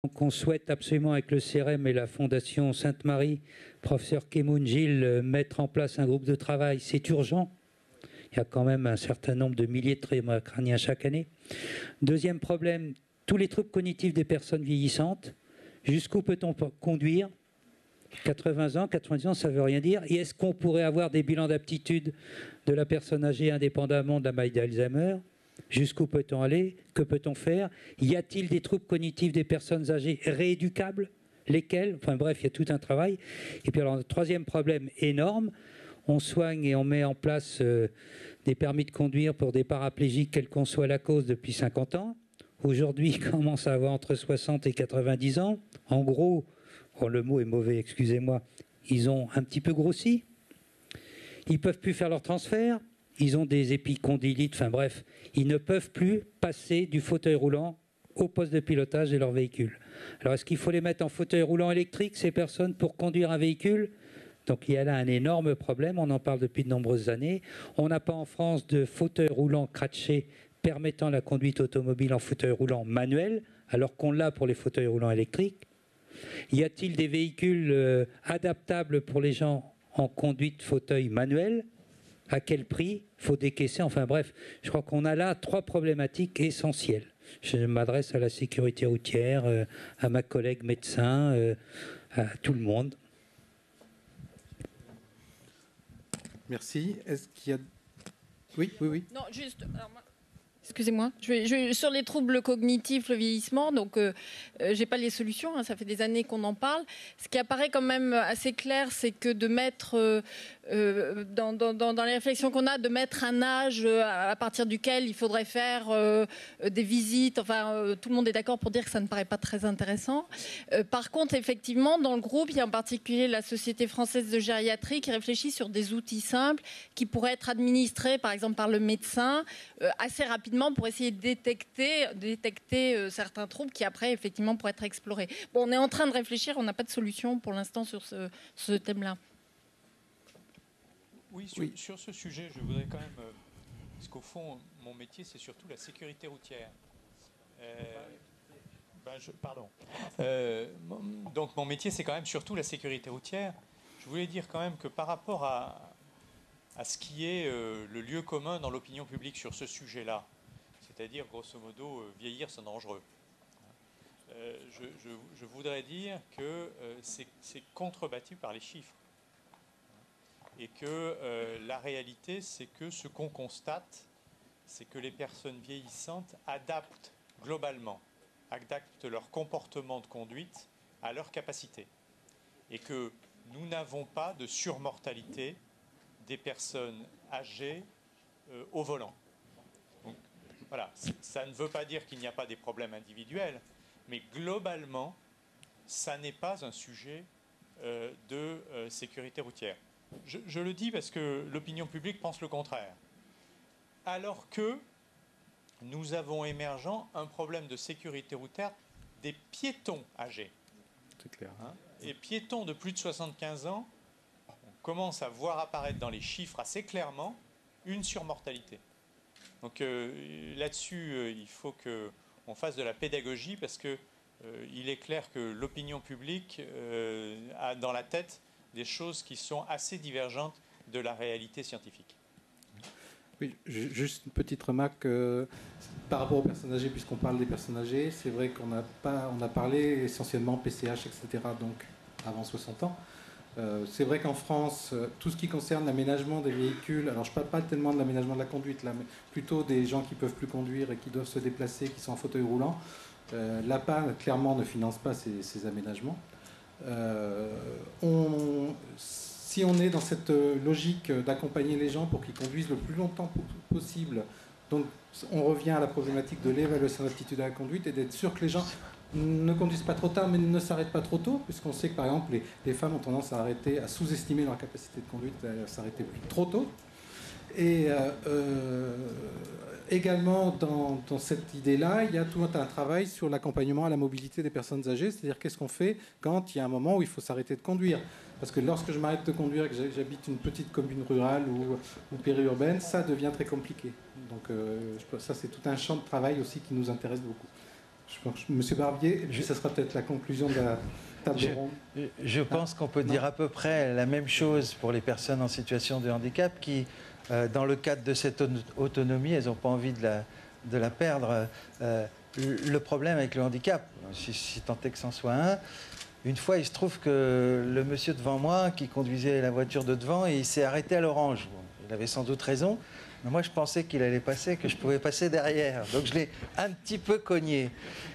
qu'on souhaite absolument avec le CRM et la Fondation Sainte-Marie, professeur Kemoun Gilles, mettre en place un groupe de travail. C'est urgent. Il y a quand même un certain nombre de milliers de traumas crâniens chaque année. Deuxième problème, tous les troubles cognitifs des personnes vieillissantes. Jusqu'où peut-on conduire? 80 ans, 90 ans, ça ne veut rien dire. Et est-ce qu'on pourrait avoir des bilans d'aptitude de la personne âgée indépendamment de la maladie d'Alzheimer? Jusqu'où peut-on aller? Que peut-on faire? Y a-t-il des troubles cognitifs des personnes âgées rééducables? Lesquels? Enfin bref, il y a tout un travail. Et puis alors, le troisième problème énorme, on soigne et on met en place des permis de conduire pour des paraplégiques, quelle qu'en soit la cause, depuis 50 ans. Aujourd'hui, ils commencent à avoir entre 60 et 90 ans. En gros, oh, le mot est mauvais, excusez-moi, ils ont un petit peu grossi. Ils ne peuvent plus faire leur transfert. Ils ont des épicondylites, enfin bref, ils ne peuvent plus passer du fauteuil roulant au poste de pilotage de leur véhicule. Alors est-ce qu'il faut les mettre en fauteuil roulant électrique, ces personnes, pour conduire un véhicule? Donc il y a là un énorme problème, on en parle depuis de nombreuses années. On n'a pas en France de fauteuil roulant cratché permettant la conduite automobile en fauteuil roulant manuel, alors qu'on l'a pour les fauteuils roulants électriques. Y a-t-il des véhicules adaptables pour les gens en conduite fauteuil manuel? À quel prix? Il faut décaisser. Enfin bref, je crois qu'on a là 3 problématiques essentielles. Je m'adresse à la sécurité routière, à ma collègue médecin, à tout le monde. Merci. Est-ce qu'il y a... Oui, oui, oui. Non, juste... Alors moi... Excusez-moi, sur les troubles cognitifs, le vieillissement, donc j'ai pas les solutions, hein, ça fait des années qu'on en parle. Ce qui apparaît quand même assez clair, c'est que de mettre, dans les réflexions qu'on a, de mettre un âge à partir duquel il faudrait faire des visites, enfin tout le monde est d'accord pour dire que ça ne paraît pas très intéressant. Par contre, effectivement, dans le groupe, il y a en particulier la Société française de gériatrie qui réfléchit sur des outils simples qui pourraient être administrés, par exemple, par le médecin, assez rapidement pour essayer de détecter certains troubles qui après effectivement pourraient être explorés. Bon, on est en train de réfléchir, on n'a pas de solution pour l'instant sur ce thème-là. Oui, sur ce sujet, je voudrais quand même, parce qu'au fond, mon métier, c'est surtout la sécurité routière. Pardon. Donc mon métier, c'est quand même surtout la sécurité routière. Je voulais dire quand même que par rapport à ce qui est le lieu commun dans l'opinion publique sur ce sujet-là, c'est-à-dire, grosso modo, vieillir, c'est dangereux. Je voudrais dire que c'est contrebâti par les chiffres. Et que la réalité, c'est que ce qu'on constate, c'est que les personnes vieillissantes adaptent globalement, adaptent leur comportement de conduite à leur capacité. Et que nous n'avons pas de surmortalité des personnes âgées au volant. Donc, voilà, ça ne veut pas dire qu'il n'y a pas des problèmes individuels, mais globalement, ça n'est pas un sujet de sécurité routière. Je le dis parce que l'opinion publique pense le contraire. Alors que nous avons émergent un problème de sécurité routière des piétons âgés. C'est clair. Et piétons de plus de 75 ans, on commence à voir apparaître dans les chiffres assez clairement une surmortalité. Donc là-dessus, il faut qu'on fasse de la pédagogie parce que il est clair que l'opinion publique a dans la tête des choses qui sont assez divergentes de la réalité scientifique. Oui, juste une petite remarque par rapport aux personnes âgées, puisqu'on parle des personnes âgées, c'est vrai qu'on a parlé essentiellement PCH, etc., donc avant 60 ans. C'est vrai qu'en France, tout ce qui concerne l'aménagement des véhicules, alors je ne parle pas tellement de l'aménagement de la conduite, là, mais plutôt des gens qui ne peuvent plus conduire et qui doivent se déplacer, qui sont en fauteuil roulant, l'APA, clairement, ne finance pas ces aménagements. Si on est dans cette logique d'accompagner les gens pour qu'ils conduisent le plus longtemps possible, donc on revient à la problématique de l'évaluation d'aptitude à la conduite et d'être sûr que les gens ne conduisent pas trop tard mais ne s'arrêtent pas trop tôt, puisqu'on sait que par exemple les femmes ont tendance à sous-estimer leur capacité de conduite, à s'arrêter trop tôt. Et également dans cette idée-là, il y a tout un travail sur l'accompagnement à la mobilité des personnes âgées, c'est-à-dire qu'est-ce qu'on fait quand il y a un moment où il faut s'arrêter de conduire. Parce que lorsque je m'arrête de conduire et que j'habite une petite commune rurale ou périurbaine, ça devient très compliqué. Donc ça, c'est tout un champ de travail aussi qui nous intéresse beaucoup. Je pense, Monsieur Barbier, et puis ça sera peut-être la conclusion de la table ronde. Je pense qu'on peut dire à peu près la même chose pour les personnes en situation de handicap qui, dans le cadre de cette autonomie, elles n'ont pas envie de la perdre. Le problème avec le handicap, si tant est que c'en soit un, une fois, il se trouve que le monsieur devant moi, qui conduisait la voiture de devant, il s'est arrêté à l'orange. Bon, il avait sans doute raison, mais moi je pensais qu'il allait passer, que je pouvais passer derrière. Donc je l'ai un petit peu cogné.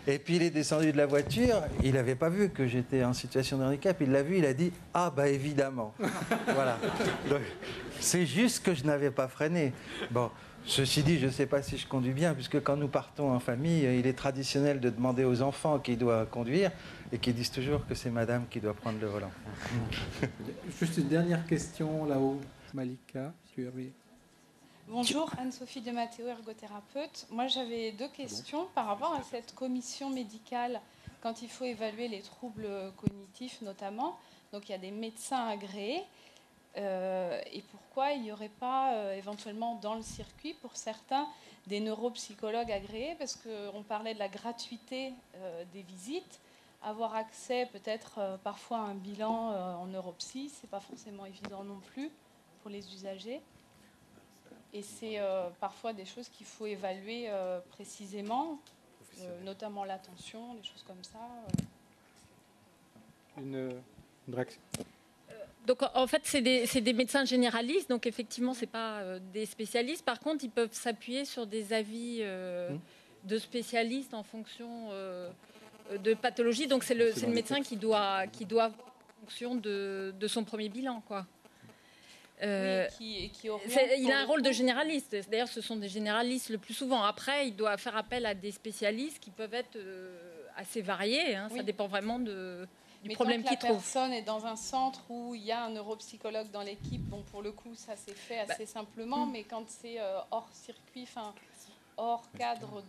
Et puis il est descendu de la voiture, il n'avait pas vu que j'étais en situation de handicap, il l'a vu, il a dit « Ah bah évidemment ». Voilà. Donc, c'est juste que je n'avais pas freiné. Bon. Ceci dit, je ne sais pas si je conduis bien, puisque quand nous partons en famille, il est traditionnel de demander aux enfants qui doivent conduire et qui disent toujours que c'est madame qui doit prendre le volant. Juste une dernière question là-haut. Malika, tu avais... Bonjour, Anne-Sophie de Matteo, ergothérapeute. Moi, j'avais deux questions par rapport à cette commission médicale quand il faut évaluer les troubles cognitifs notamment. Donc, il y a des médecins agréés. Et pourquoi il n'y aurait pas éventuellement dans le circuit, pour certains, des neuropsychologues agréés, parce qu'on parlait de la gratuité des visites, avoir accès peut-être parfois à un bilan en neuropsy, c'est pas forcément évident non plus pour les usagers. Et c'est parfois des choses qu'il faut évaluer précisément, notamment l'attention, des choses comme ça. Une réaction. Donc en fait, c'est des médecins généralistes, donc effectivement, c'est pas des spécialistes. Par contre, ils peuvent s'appuyer sur des avis de spécialistes en fonction de pathologie. Donc c'est le médecin qui doit en fonction de son premier bilan, quoi. Oui, il a un rôle de généraliste. D'ailleurs, ce sont des généralistes le plus souvent. Après, il doit faire appel à des spécialistes qui peuvent être assez variés. Hein. Oui. Ça dépend vraiment du problème qu'il trouve. La personne est dans un centre où il y a un neuropsychologue dans l'équipe, bon, pour le coup, ça s'est fait assez simplement, mais quand c'est hors circuit, hors cadre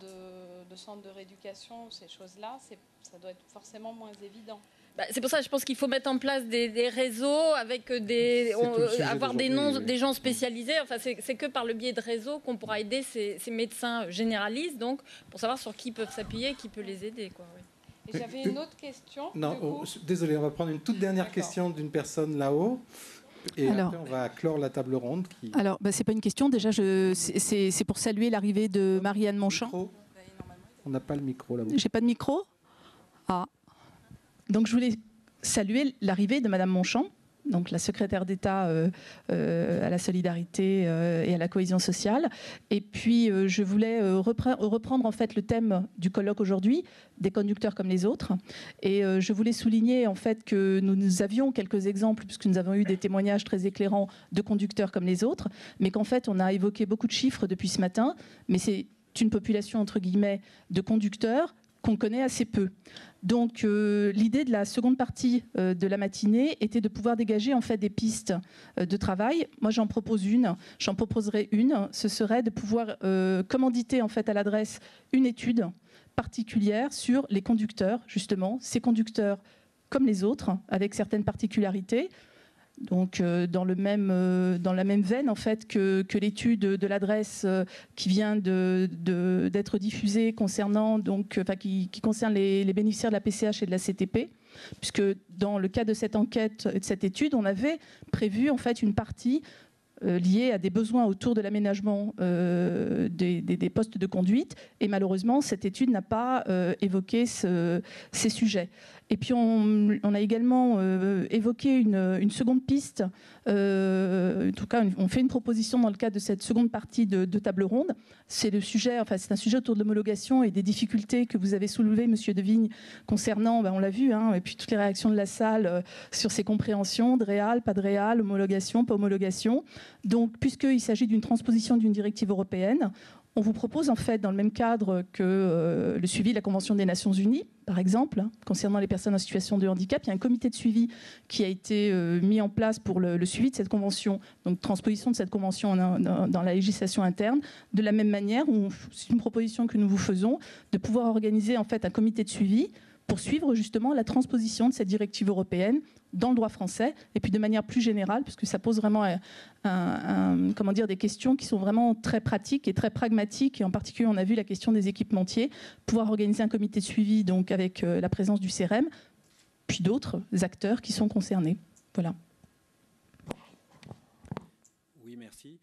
de centre de rééducation, ces choses-là, ça doit être forcément moins évident. C'est pour ça que je pense qu'il faut mettre en place des réseaux avec avoir des gens spécialisés. Enfin, c'est que par le biais de réseaux qu'on pourra aider ces médecins généralistes, donc, pour savoir sur qui ils peuvent s'appuyer, qui peut les aider, quoi, oui. Et j'avais une autre question. Non, désolé, on va prendre une toute dernière question d'une personne là-haut. Et après, on va clore la table ronde. Alors, c'est pas une question. Déjà, c'est pour saluer l'arrivée de Marie-Anne Monchamp. On n'a pas le micro là-haut. J'ai pas de micro ? Ah. Donc, je voulais saluer l'arrivée de Madame Monchamp, donc la secrétaire d'État à la solidarité et à la cohésion sociale. Et puis, je voulais reprendre en fait le thème du colloque aujourd'hui, des conducteurs comme les autres. Et je voulais souligner en fait que nous avions quelques exemples, puisque nous avons eu des témoignages très éclairants de conducteurs comme les autres, mais qu'en fait, on a évoqué beaucoup de chiffres depuis ce matin, mais c'est une population, entre guillemets, de conducteurs qu'on connaît assez peu. Donc l'idée de la seconde partie de la matinée était de pouvoir dégager en fait des pistes de travail. Moi j'en proposerai une, ce serait de pouvoir commanditer en fait à l'adresse une étude particulière sur les conducteurs, justement, ces conducteurs comme les autres, avec certaines particularités. Donc dans la même veine en fait que l'étude de l'adresse qui vient d'être diffusée concernant qui concerne les bénéficiaires de la PCH et de la CTP, puisque dans le cadre de cette enquête et de cette étude, on avait prévu en fait une partie liée à des besoins autour de l'aménagement des postes de conduite, et malheureusement cette étude n'a pas évoqué ces sujets. Et puis on a également évoqué une seconde piste, en tout cas on fait une proposition dans le cadre de cette seconde partie de table ronde. C'est un sujet autour de l'homologation et des difficultés que vous avez soulevées, Monsieur Devigne, concernant, on l'a vu, et puis toutes les réactions de la salle sur ces compréhensions de réal, pas de réal, homologation, pas homologation. Donc puisqu'il s'agit d'une transposition d'une directive européenne, on vous propose en fait, dans le même cadre que le suivi de la Convention des Nations Unies, par exemple, concernant les personnes en situation de handicap, il y a un comité de suivi qui a été mis en place pour le suivi de cette convention, donc transposition de cette convention dans la législation interne. De la même manière, c'est une proposition que nous vous faisons, de pouvoir organiser en fait un comité de suivi pour suivre justement la transposition de cette directive européenne dans le droit français, et puis de manière plus générale, puisque ça pose vraiment comment dire, des questions qui sont vraiment très pratiques et très pragmatiques, et en particulier on a vu la question des équipementiers, pouvoir organiser un comité de suivi donc avec la présence du CEREM, puis d'autres acteurs qui sont concernés. Voilà. Oui, merci.